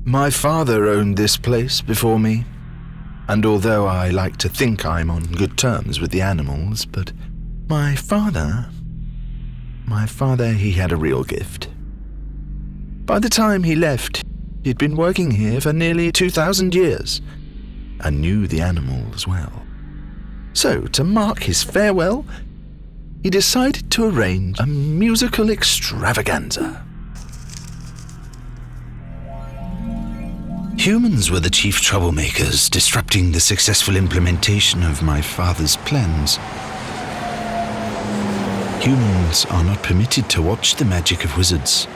My father owned this place before me, and although I like to think I'm on good terms with the animals, but my father, he had a real gift. By the time he left, he'd been working here for nearly 2,000 years, and knew the animals well. So, to mark his farewell, he decided to arrange a musical extravaganza. Humans were the chief troublemakers, disrupting the successful implementation of my father's plans. Humans are not permitted to watch the magic of wizards,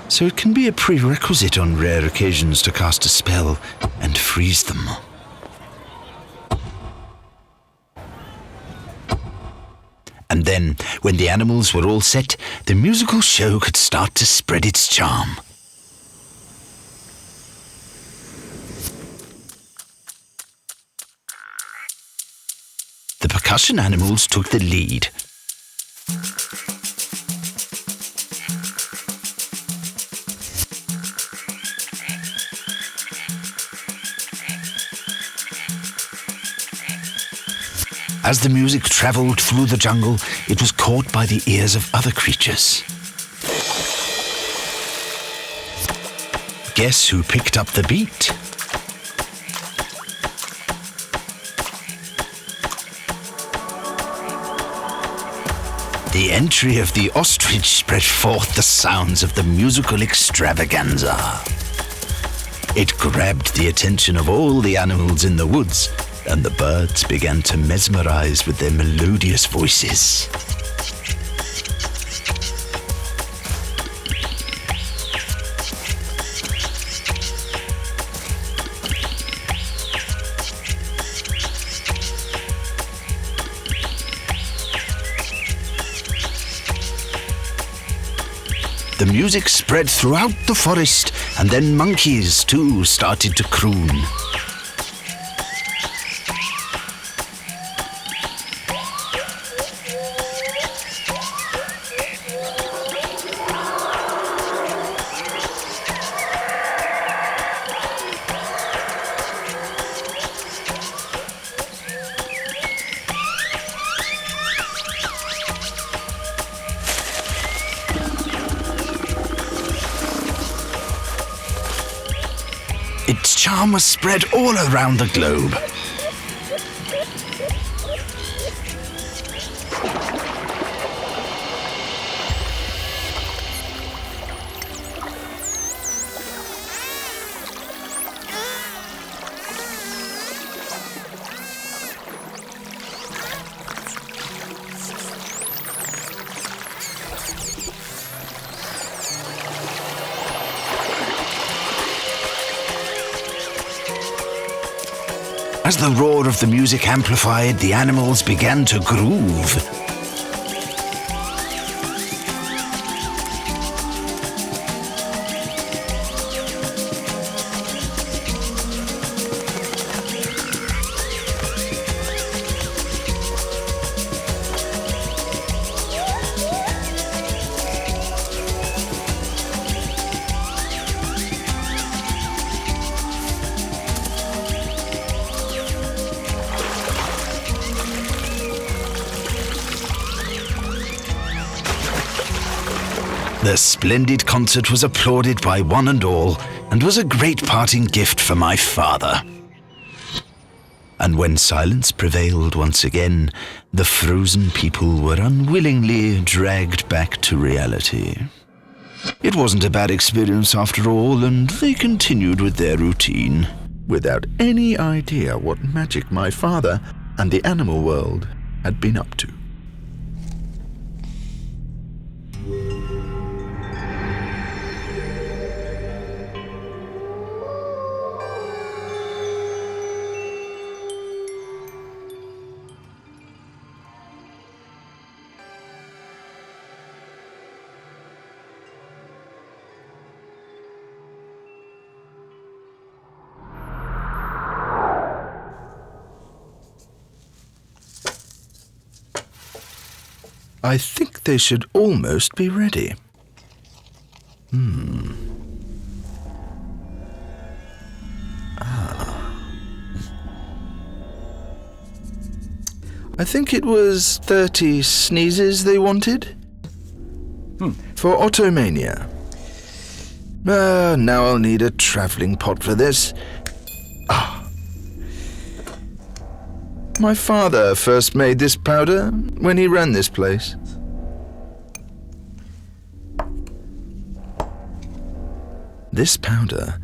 so it can be a prerequisite on rare occasions to cast a spell and freeze them. And then, when the animals were all set, the musical show could start to spread its charm. The percussion animals took the lead. As the music traveled through the jungle, it was caught by the ears of other creatures. Guess who picked up the beat? The entry of the ostrich spread forth the sounds of the musical extravaganza. It grabbed the attention of all the animals in the woods, and the birds began to mesmerize with their melodious voices. The music spread throughout the forest, and then monkeys too started to croon. Its charm was spread all around the globe. As the roar of the music amplified, the animals began to groove. The splendid concert was applauded by one and all, and was a great parting gift for my father. And when silence prevailed once again, the frozen people were unwillingly dragged back to reality. It wasn't a bad experience after all, and they continued with their routine, without any idea what magic my father and the animal world had been up to. I think they should almost be ready. I think it was 30 sneezes they wanted. For Ottomania. Now I'll need a travelling pot for this. My father first made this powder when he ran this place. This powder...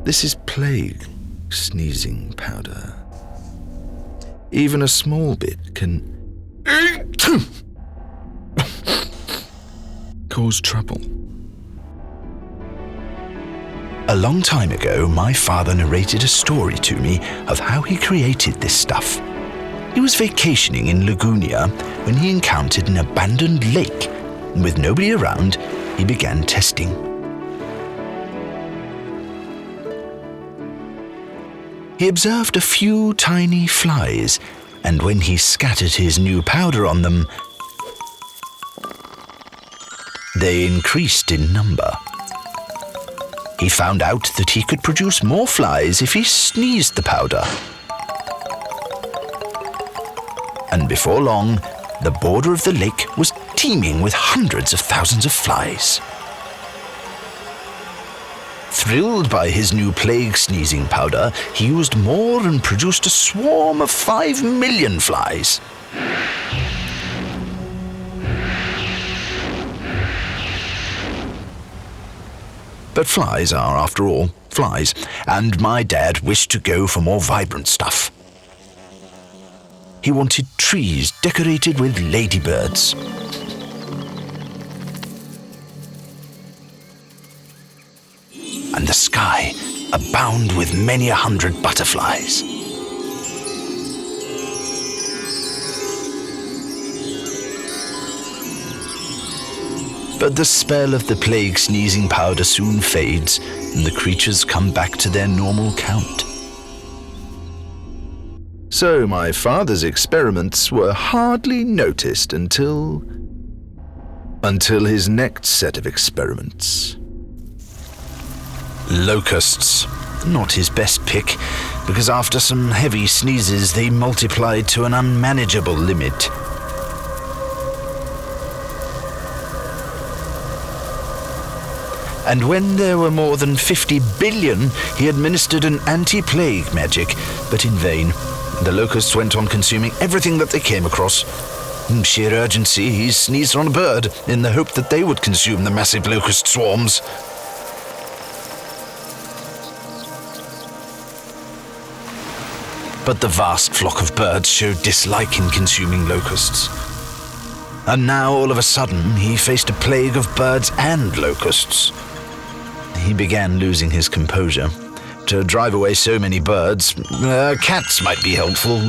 This is plague sneezing powder. Even a small bit can cause trouble. A long time ago, my father narrated a story to me of how he created this stuff. He was vacationing in Lagunia when he encountered an abandoned lake, and with nobody around, he began testing. He observed a few tiny flies, and when he scattered his new powder on them, they increased in number. He found out that he could produce more flies if he sneezed the powder. And before long, the border of the lake was teeming with hundreds of thousands of flies. Thrilled by his new plague sneezing powder, he used more and produced a swarm of 5 million flies. But flies are, after all, flies, and my dad wished to go for more vibrant stuff. He wanted trees decorated with ladybirds. And the sky abound with many 100 butterflies. But the spell of the plague sneezing powder soon fades, and the creatures come back to their normal count. So my father's experiments were hardly noticed until his next set of experiments. Locusts. Not his best pick, because after some heavy sneezes they multiplied to an unmanageable limit. And when there were more than 50 billion, he administered an anti-plague magic, but in vain. The locusts went on consuming everything that they came across. In sheer urgency, he sneezed on a bird in the hope that they would consume the massive locust swarms. But the vast flock of birds showed dislike in consuming locusts. And now, all of a sudden, he faced a plague of birds and locusts. He began losing his composure. To drive away so many birds, cats might be helpful.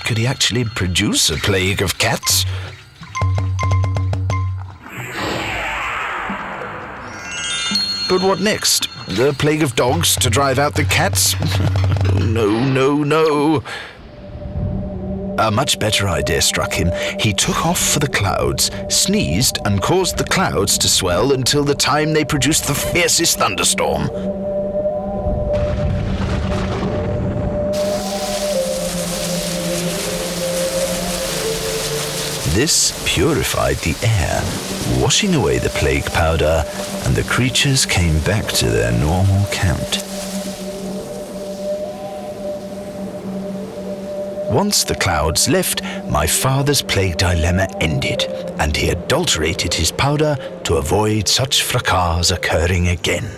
Could he actually produce a plague of cats? But what next? The plague of dogs to drive out the cats? No. A much better idea struck him. He took off for the clouds, sneezed, and caused the clouds to swell until the time they produced the fiercest thunderstorm. This purified the air, washing away the plague powder, and the creatures came back to their normal count. Once the clouds left, my father's plague dilemma ended, and he adulterated his powder to avoid such fracas occurring again.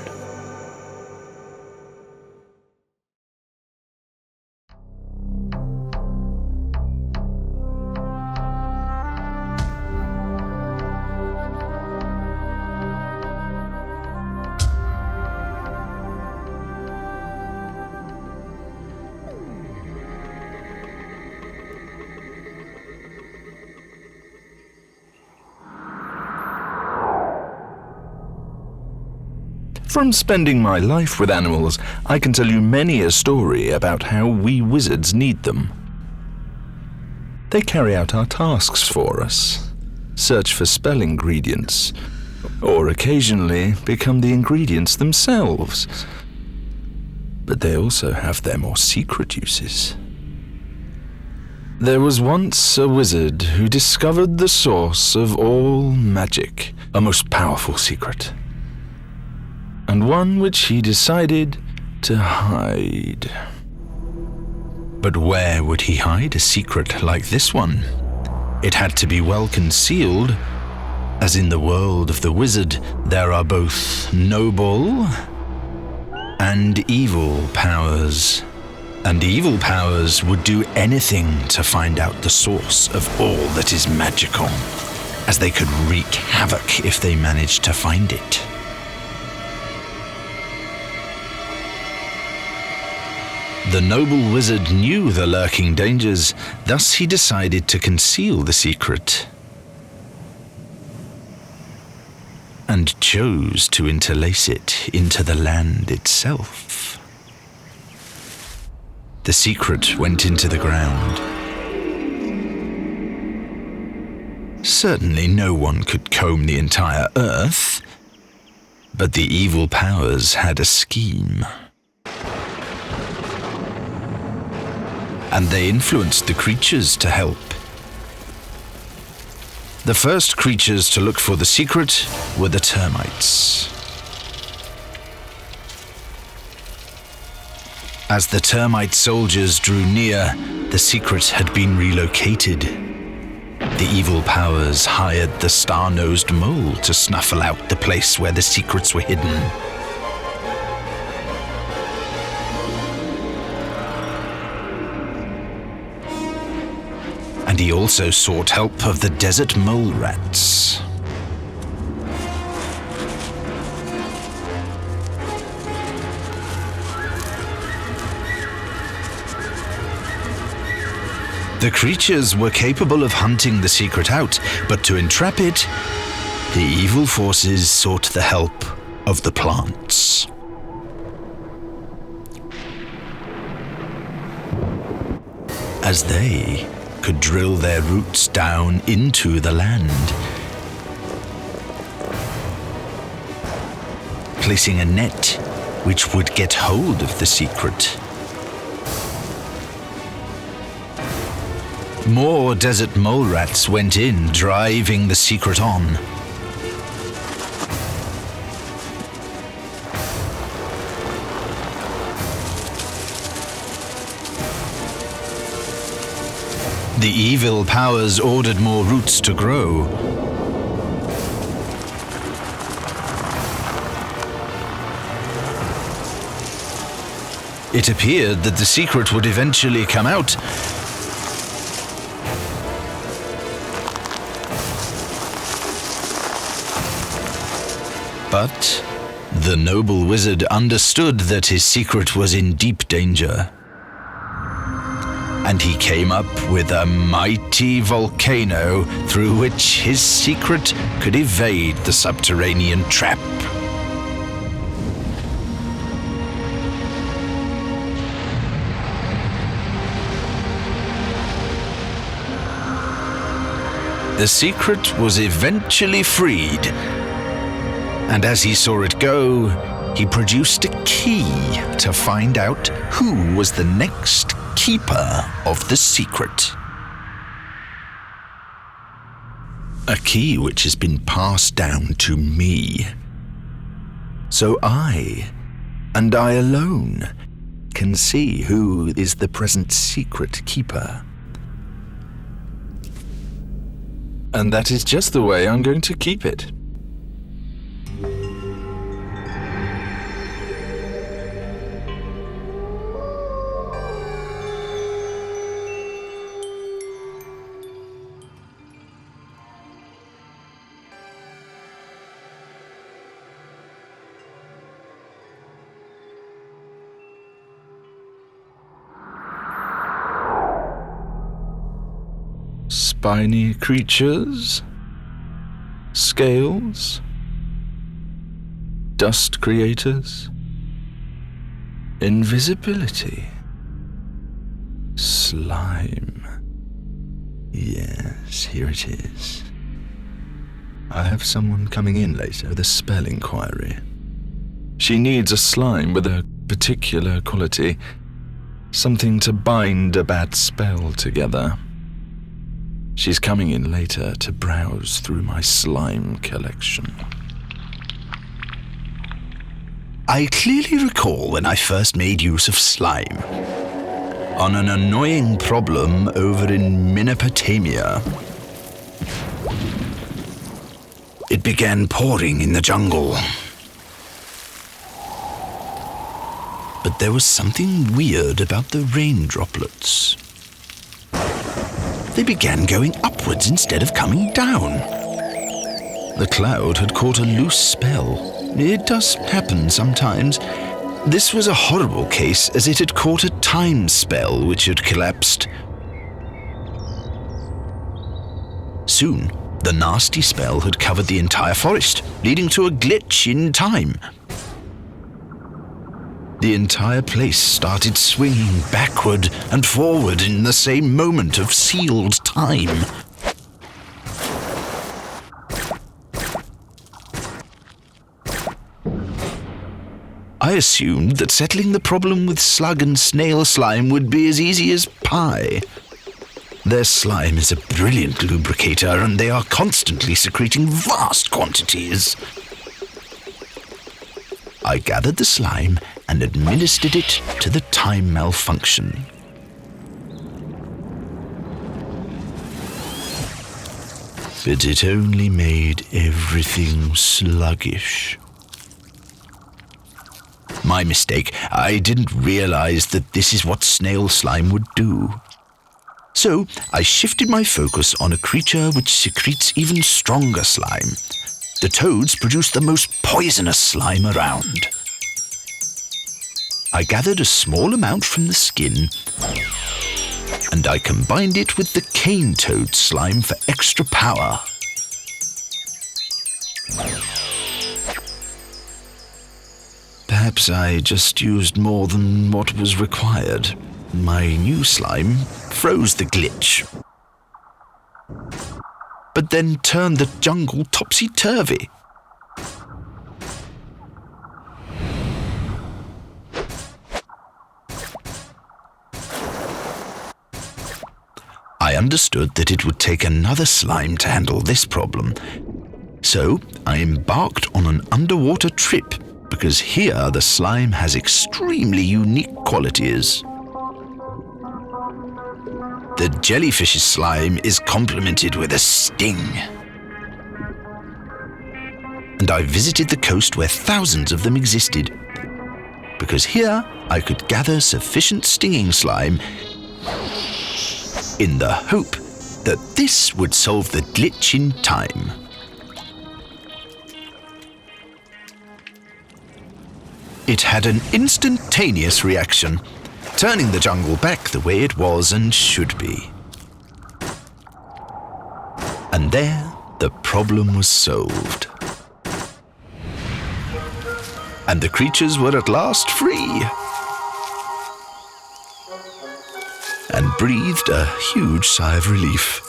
From spending my life with animals, I can tell you many a story about how we wizards need them. They carry out our tasks for us, search for spell ingredients, or occasionally become the ingredients themselves. But they also have their more secret uses. There was once a wizard who discovered the source of all magic, a most powerful secret, and one which he decided to hide. But where would he hide a secret like this one? It had to be well concealed, as in the world of the wizard there are both noble and evil powers. And evil powers would do anything to find out the source of all that is magical, as they could wreak havoc if they managed to find it. The noble wizard knew the lurking dangers, thus he decided to conceal the secret, and chose to interlace it into the land itself. The secret went into the ground. Certainly no one could comb the entire earth, but the evil powers had a scheme. And they influenced the creatures to help. The first creatures to look for the secret were the termites. As the termite soldiers drew near, the secret had been relocated. The evil powers hired the star-nosed mole to snuffle out the place where the secrets were hidden. And he also sought help of the desert mole rats. The creatures were capable of hunting the secret out, but to entrap it, the evil forces sought the help of the plants. As they could drill their roots down into the land, placing a net which would get hold of the secret. More desert mole rats went in, driving the secret on. The evil powers ordered more roots to grow. It appeared that the secret would eventually come out, but the noble wizard understood that his secret was in deep danger. And he came up with a mighty volcano through which his secret could evade the subterranean trap. The secret was eventually freed, and as he saw it go, he produced a key to find out who was the next keeper of the secret. A key which has been passed down to me. So I, and I alone, can see who is the present secret keeper. And that is just the way I'm going to keep it. Spiny creatures, scales, dust creators, invisibility, slime. Yes, here it is. I have someone coming in later with a spell inquiry. She needs a slime with a particular quality, something to bind a bad spell together. She's coming in later to browse through my slime collection. I clearly recall when I first made use of slime. On an annoying problem over in Mesopotamia. It began pouring in the jungle. But there was something weird about the rain droplets. They began going upwards instead of coming down. The cloud had caught a loose spell. It does happen sometimes. This was a horrible case, as it had caught a time spell which had collapsed. Soon, the nasty spell had covered the entire forest, leading to a glitch in time. The entire place started swinging backward and forward in the same moment of sealed time. I assumed that settling the problem with slug and snail slime would be as easy as pie. Their slime is a brilliant lubricator, and they are constantly secreting vast quantities. I gathered the slime and administered it to the time malfunction. But it only made everything sluggish. My mistake. I didn't realize that this is what snail slime would do. So I shifted my focus on a creature which secretes even stronger slime. The toads produce the most poisonous slime around. I gathered a small amount from the skin, and I combined it with the cane toad slime for extra power. Perhaps I just used more than what was required. My new slime froze the glitch, but then turned the jungle topsy-turvy. I understood that it would take another slime to handle this problem, so I embarked on an underwater trip, because here the slime has extremely unique qualities. The jellyfish's slime is complemented with a sting. And I visited the coast where thousands of them existed, because here I could gather sufficient stinging slime in the hope that this would solve the glitch in time. It had an instantaneous reaction, turning the jungle back the way it was and should be. And there, the problem was solved. And the creatures were at last free, and breathed a huge sigh of relief.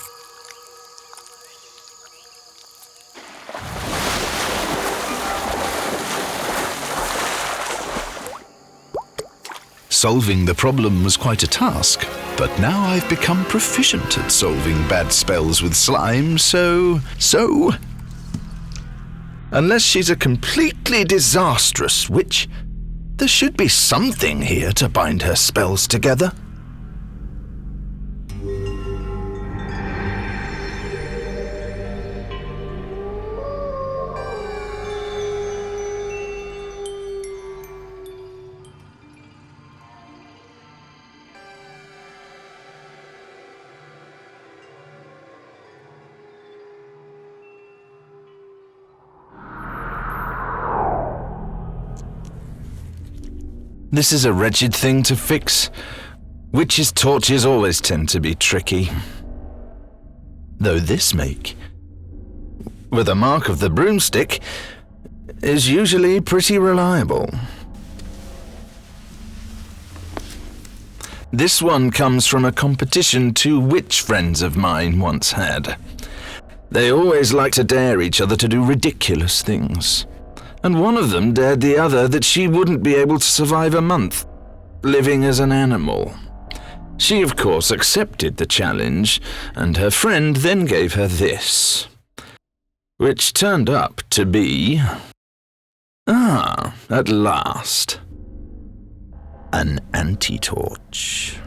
Solving the problem was quite a task, but now I've become proficient at solving bad spells with slime, so... Unless she's a completely disastrous witch, there should be something here to bind her spells together. This is a wretched thing to fix. Witches' torches always tend to be tricky. Though this make, with a mark of the broomstick, is usually pretty reliable. This one comes from a competition two witch friends of mine once had. They always like to dare each other to do ridiculous things. And one of them dared the other that she wouldn't be able to survive a month, living as an animal. She, of course, accepted the challenge, and her friend then gave her this, which turned up to be... at last. An anti-torch.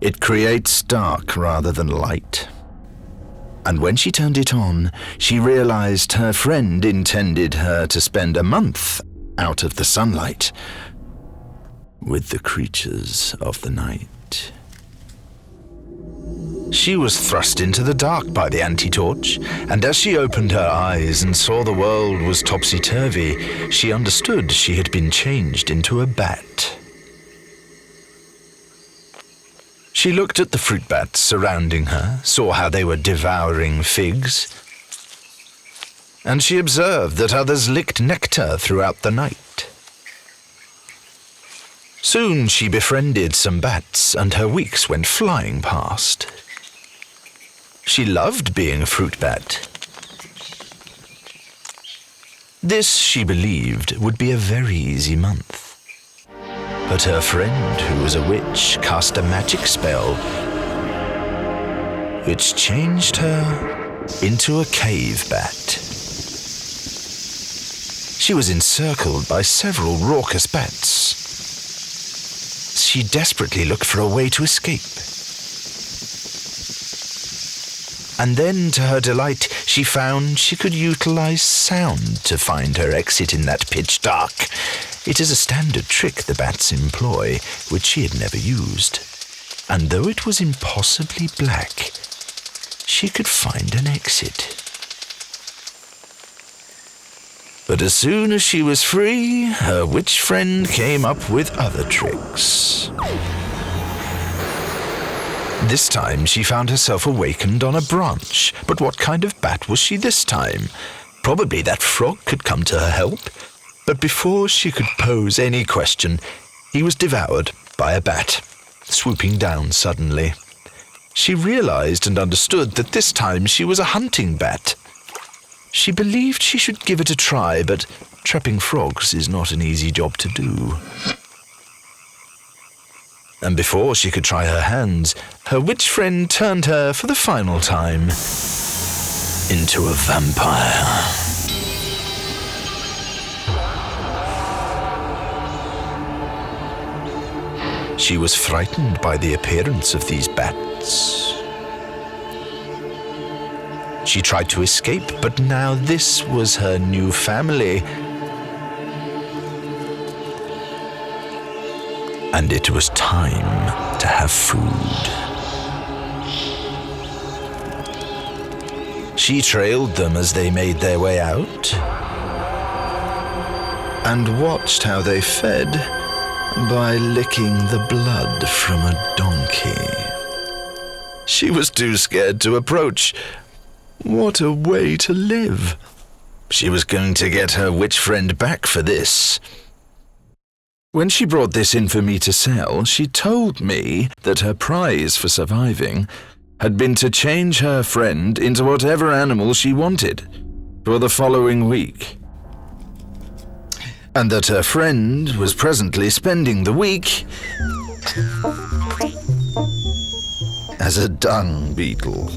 It creates dark rather than light. And when she turned it on, she realized her friend intended her to spend a month out of the sunlight with the creatures of the night. She was thrust into the dark by the anti-torch, and as she opened her eyes and saw the world was topsy-turvy, she understood she had been changed into a bat. She looked at the fruit bats surrounding her, saw how they were devouring figs, and she observed that others licked nectar throughout the night. Soon she befriended some bats, and her weeks went flying past. She loved being a fruit bat. This, she believed, would be a very easy month. But her friend, who was a witch, cast a magic spell which changed her into a cave bat. She was encircled by several raucous bats. She desperately looked for a way to escape. And then, to her delight, she found she could utilize sound to find her exit in that pitch dark. It is a standard trick the bats employ, which she had never used. And though it was impossibly black, she could find an exit. But as soon as she was free, her witch friend came up with other tricks. This time she found herself awakened on a branch. But what kind of bat was she this time? Probably that frog could come to her help. But before she could pose any question, he was devoured by a bat, swooping down suddenly. She realized and understood that this time she was a hunting bat. She believed she should give it a try, but trapping frogs is not an easy job to do. And before she could try her hands, her witch friend turned her for the final time into a vampire. She was frightened by the appearance of these bats. She tried to escape, but now this was her new family. And it was time to have food. She trailed them as they made their way out and watched how they fed by licking the blood from a donkey. She was too scared to approach. What a way to live! She was going to get her witch friend back for this. When she brought this in for me to sell, she told me that her prize for surviving had been to change her friend into whatever animal she wanted for the following week. And that her friend was presently spending the week as a dung beetle.